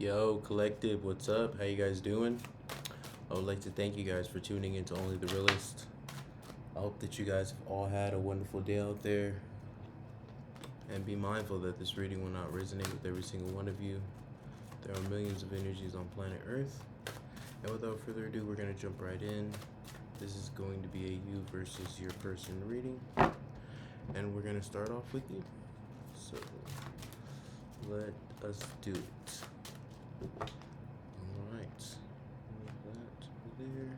Yo, collective, what's up? How you guys doing? I would like to thank you guys for tuning into Only the Realist. I hope that you guys have all had a wonderful day out there. And be mindful that this reading will not resonate with every single one of you. There are millions of energies on planet Earth. And without further ado, we're going to jump right in. This is going to be a you versus your person reading. And we're going to start off with you. So, let us do it. Alright. Move that there.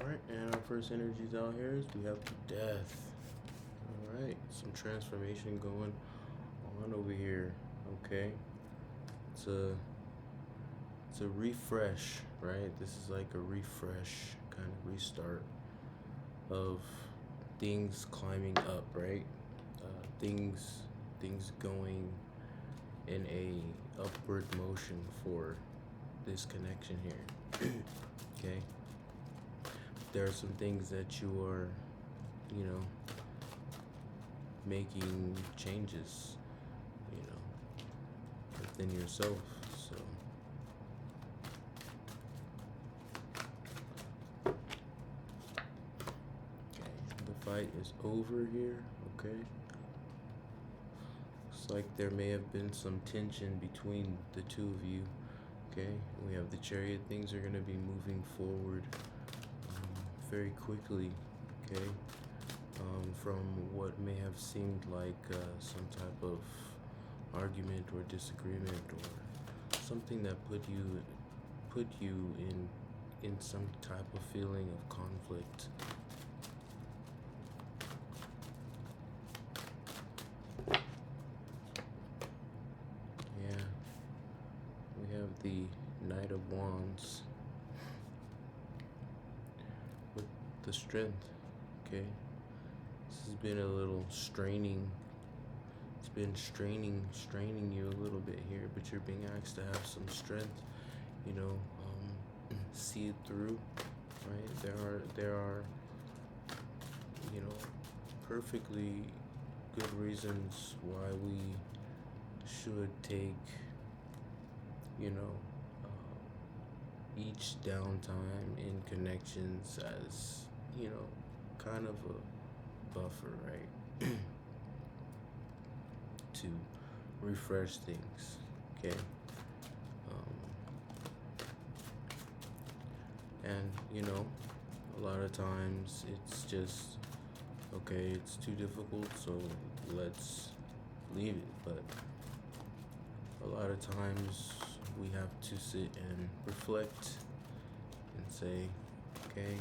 Alright, and our first energies out here is we have the Death. Alright, some transformation going on over here. Okay. It's a refresh, right? This is like a refresh, kind of restart of things climbing up, right? Things going in a upward motion for this connection here. Okay. There are some things that you are, making changes, within yourself. So okay, the fight is over here. Okay. Looks like there may have been some tension between the two of you. Okay, we have the Chariot. Things are going to be moving forward very quickly. Okay, from what may have seemed like some type of argument or disagreement or something that put you in some type of feeling of conflict. Yeah, we have the Knight of Wands with the Strength. Okay, this has been a little straining. It's been straining you a little bit here, but you're being asked to have some strength, see it through, right? There are perfectly good reasons why we should take, each downtime in connections as, kind of a buffer, right? To refresh things, okay? And a lot of times it's just, okay, it's too difficult, so let's leave it. But a lot of times we have to sit and reflect and say, okay,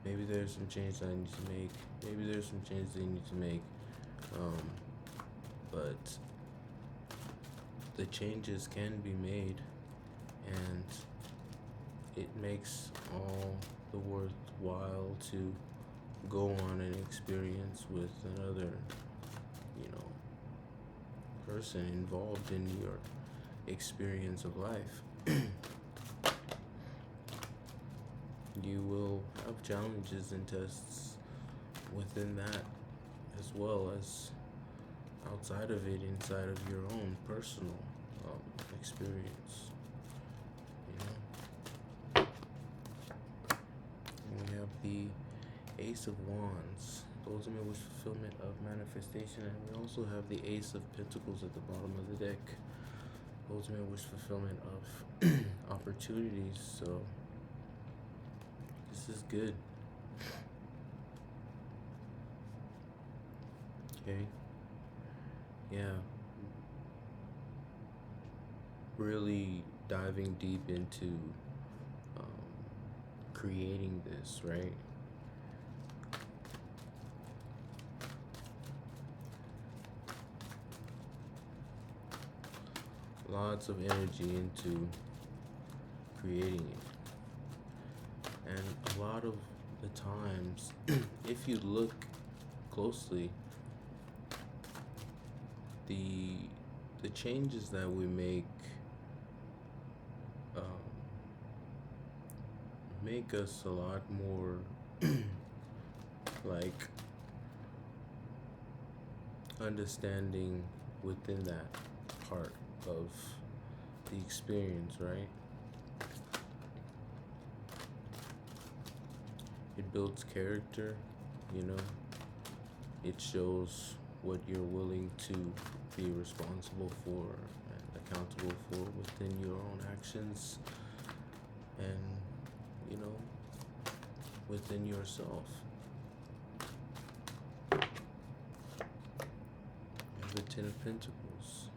maybe there's some changes I need to make. Maybe there's some changes they need to make. But the changes can be made, and it makes all the worthwhile to go on an experience with another, person involved in your experience of life. You will have challenges and tests within that, as well as outside of it, inside of your own personal experience. And we have the Ace of Wands, the ultimate wish fulfillment of manifestation, and we also have the Ace of Pentacles at the bottom of the deck, ultimate wish fulfillment of opportunities. So this is good. Okay. Yeah. Really diving deep into creating this, right? Lots of energy into creating it. And a lot of the times, if you look closely, the changes that we make make us a lot more like understanding within that part of the experience, right? It builds character, you know. It shows what you're willing to be responsible for and accountable for within your own actions and, you know, within yourself. And the Ten of Pentacles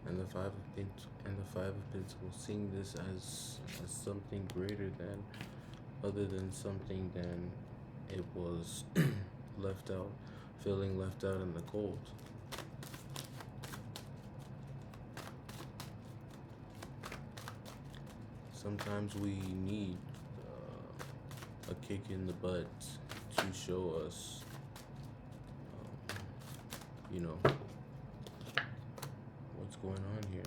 and the Five of Pentacles, seeing this as something greater than, other than something than it was left out, feeling left out in the cold. Sometimes we need a kick in the butt to show us, you know, what's going on here.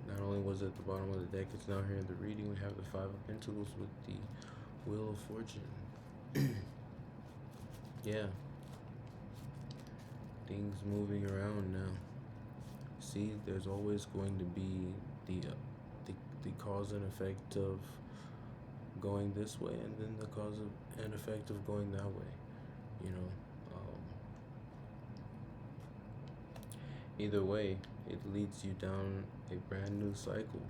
Not only was it at the bottom of the deck, it's now here in the reading. We have the Five of Pentacles with the Wheel of Fortune. Yeah. Things moving around now. See, there's always going to be the cause and effect of going this way, and then the cause and effect of going that way. You know, either way, it leads you down a brand new cycle.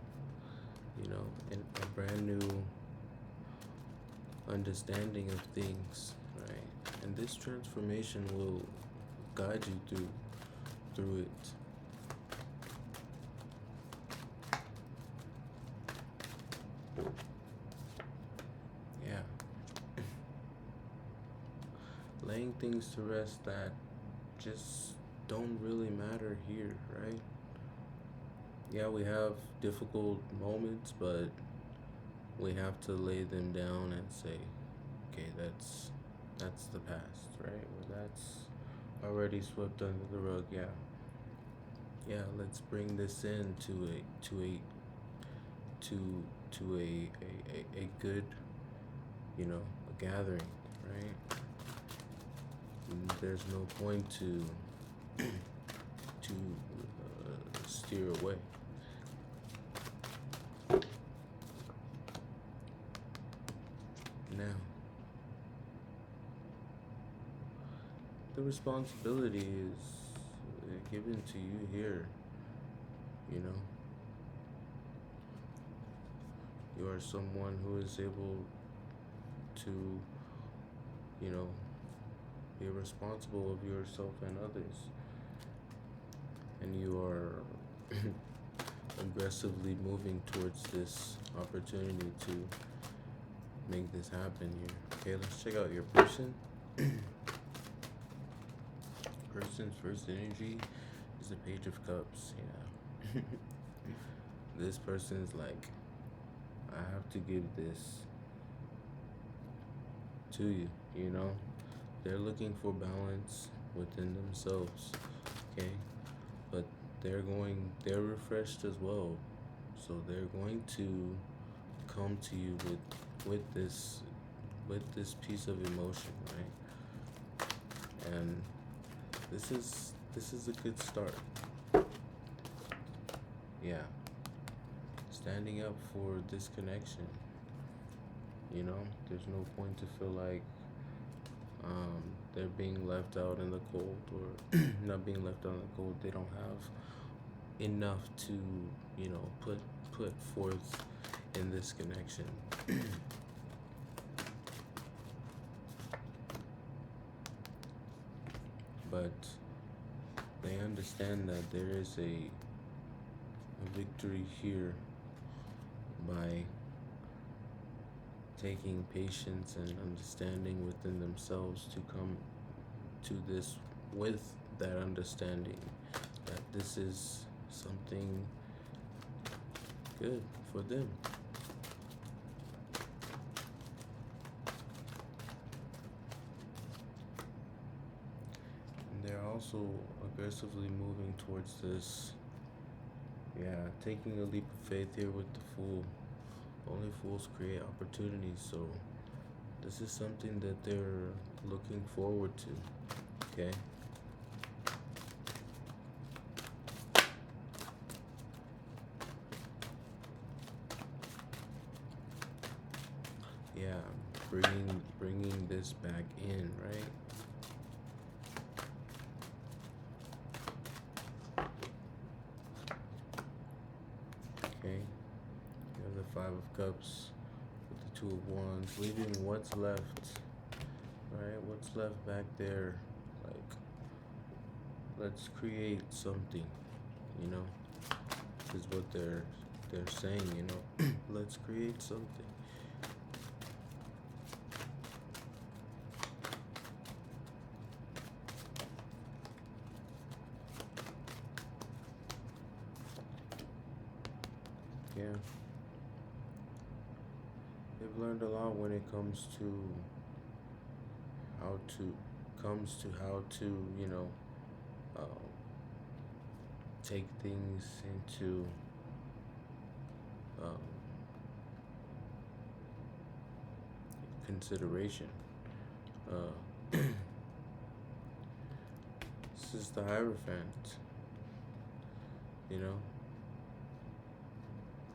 You know, and a brand new understanding of things, right? And this transformation will guide you through it. Yeah. Laying things to rest that just don't really matter here, right? Yeah, we have difficult moments, but we have to lay them down and say, okay, that's the past, right? Or that's already swept under the rug. Yeah, let's bring this in to a good, you know, a gathering, right? And there's no point to steer away. Now, the responsibility is given to you here, you know. You are someone who is able to, you know, be responsible of yourself and others. And you are aggressively moving towards this opportunity to make this happen here. Okay, let's check out your person. Person's first energy is the Page of Cups. Yeah. This person's like, I have to give this to you, you know? They're looking for balance within themselves, okay? But they're refreshed as well. So they're going to come to you with this piece of emotion, right? And this is a good start. Yeah. Standing up for this connection. You know, there's no point to feel like they're being left out in the cold, or not being left out in the cold. They don't have enough to, you know, put forth in this connection. But they understand that there is a victory here by taking patience and understanding within themselves to come to this with that understanding that this is something good for them. And they're also aggressively moving towards this, yeah, taking a leap of faith here with the Fool. only fools create opportunities, so this is something that they're looking forward to. Okay. Yeah, bringing this back in, right? Okay, you have the Five of Cups with the Two of Wands, leaving what's left, right? What's left back there? Like, let's create something, you know? Is what they're saying, you know? Let's create something. Yeah. They've learned a lot when it comes to how to, you know, take things into consideration. This is the Hierophant, you know.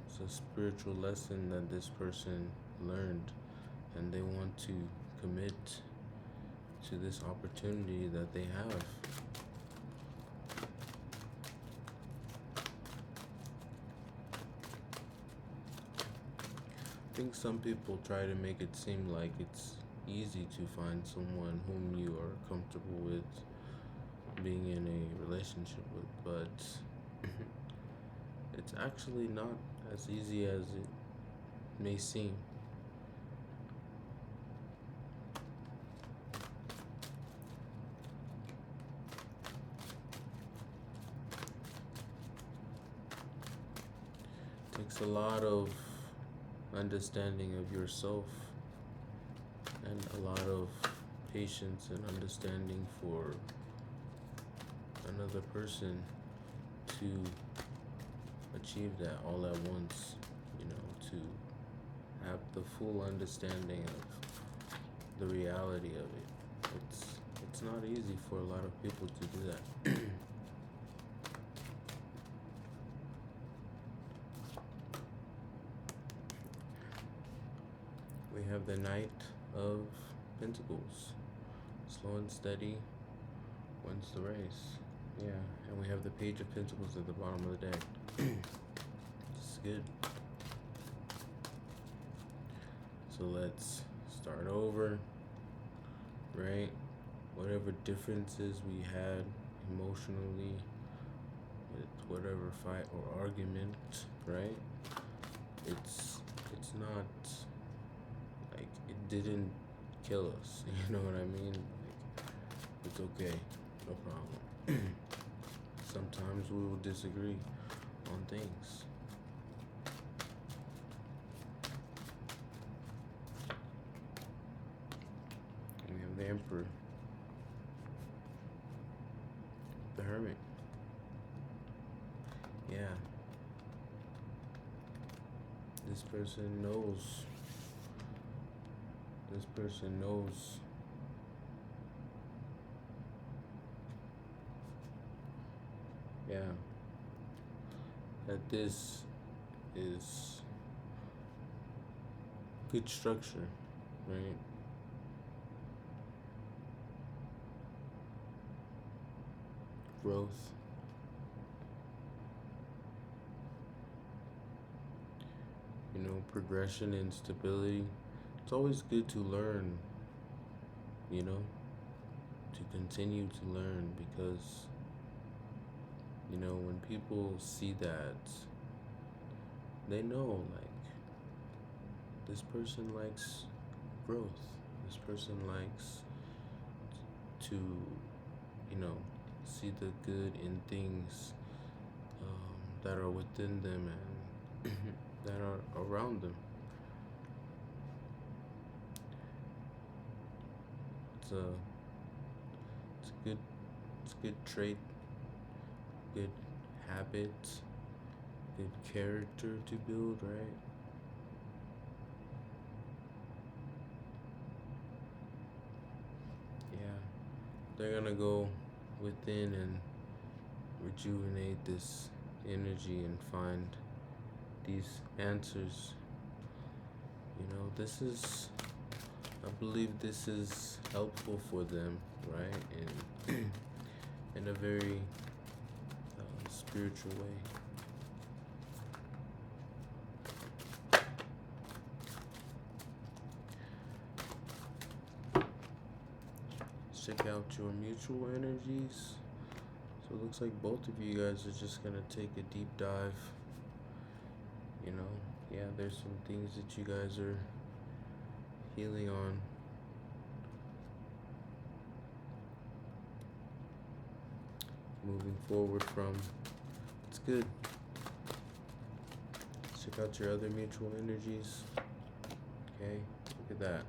It's a spiritual lesson that this person learned, and they want to commit to this opportunity that they have. I think some people try to make it seem like it's easy to find someone whom you are comfortable with being in a relationship with, but it's actually not as easy as it may seem. It takes a lot of understanding of yourself and a lot of patience and understanding for another person to achieve that all at once, you know, to have the full understanding of the reality of it. It's not easy for a lot of people to do that. We have the Knight of Pentacles. Slow and steady wins the race. Yeah, and we have the Page of Pentacles at the bottom of the deck. This is good. So let's start over, right? Whatever differences we had emotionally with whatever fight or argument, right? It's not like it didn't kill us, you know what I mean? Like, it's okay, no problem. Sometimes we will disagree on things. We have the Emperor, the Hermit. Yeah. This person knows. This person knows. Yeah. That this is good structure, right? Growth. You know, progression and stability. It's always good to learn, you know, to continue to learn, because, you know, when people see that, they know, like, this person likes growth. This person likes to, you know, see the good in things that are within them and that are around them. It's a good trait, good habit, good character to build, right? they're gonna go within and rejuvenate this energy and find these answers. You know, this is, I believe this is helpful for them, right? And in a very spiritual way. Check out your mutual energies. So it looks like both of you guys are just gonna take a deep dive. You know, yeah, there's some things that you guys are healing on. Moving forward from, it's good. Check out your other mutual energies. Okay, look at that.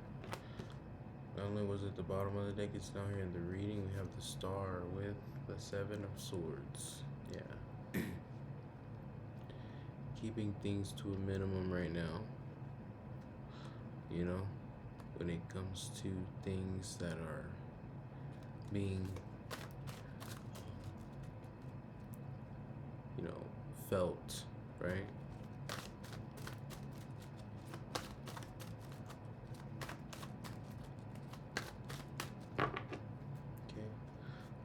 Not only was it the bottom of the deck, it's down here in the reading. We have the star with the 7 of Swords. Yeah. Keeping things to a minimum right now. You know, when it comes to things that are being, you know, felt, right?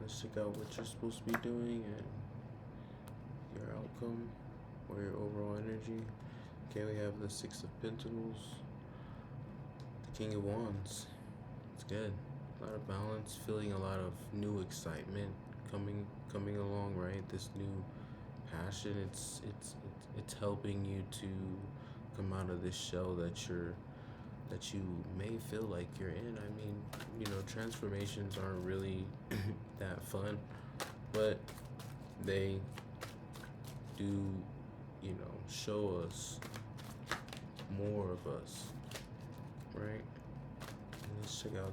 Let's check out what you're supposed to be doing and your outcome or your overall energy. Okay, we have the 6 of Pentacles, the King of Wands. It's good. A lot of balance, feeling a lot of new excitement coming along, right? This new passion. It's helping you to come out of this shell that you may feel like you're in. I mean, you know, transformations aren't really that fun, but they do, you know, show us more of us, right? Let's check out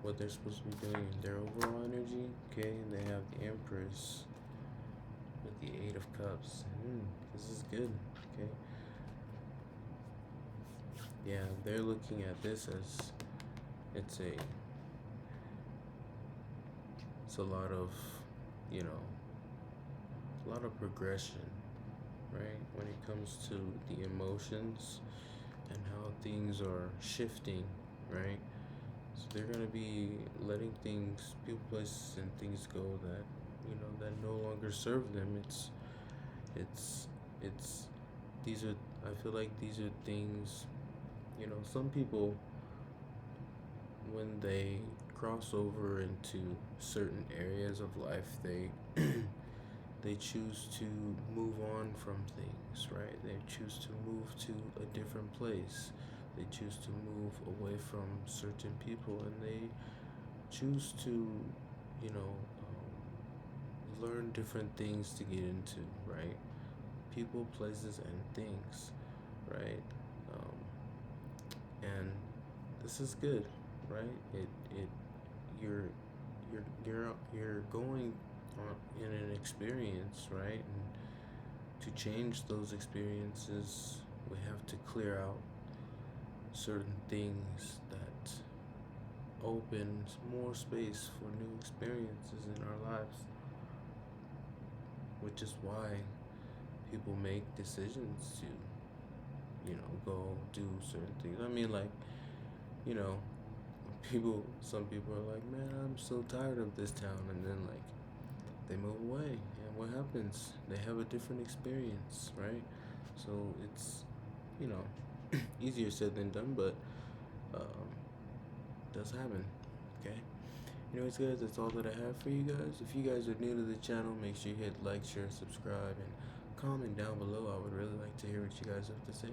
what they're supposed to be doing in their overall energy. Okay, they have the Empress with the 8 of Cups. This is good. Okay. Yeah, they're looking at this as it's a lot of, you know, a lot of progression, right? When it comes to the emotions and how things are shifting, right? So they're gonna be letting things, people, places, and things go that, you know, that no longer serve them. These are, I feel like these are things, you know, some people, when they cross over into certain areas of life, they they choose to move on from things, right? They choose to move to a different place. They choose to move away from certain people, and they choose to, you know, learn different things to get into, right? People, places, and things, right? And this is good, right? You're going on in an experience, right? And to change those experiences, we have to clear out certain things that opens more space for new experiences in our lives, which is why people make decisions to, you know, go do certain things. I mean, like, you know, some people are like, man, I'm so tired of this town, and then, like, they move away, and what happens? They have a different experience, right? So it's, you know, easier said than done, but does happen. Okay. Anyways, guys, that's all that I have for you guys. If you guys are new to the channel, make sure you hit like, share, subscribe, and comment down below. I would really like to hear what you guys have to say.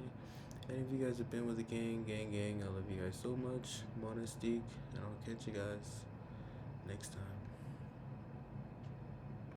And if you guys have been with the gang, I love you guys so much. Monestique, and I'll catch you guys next time.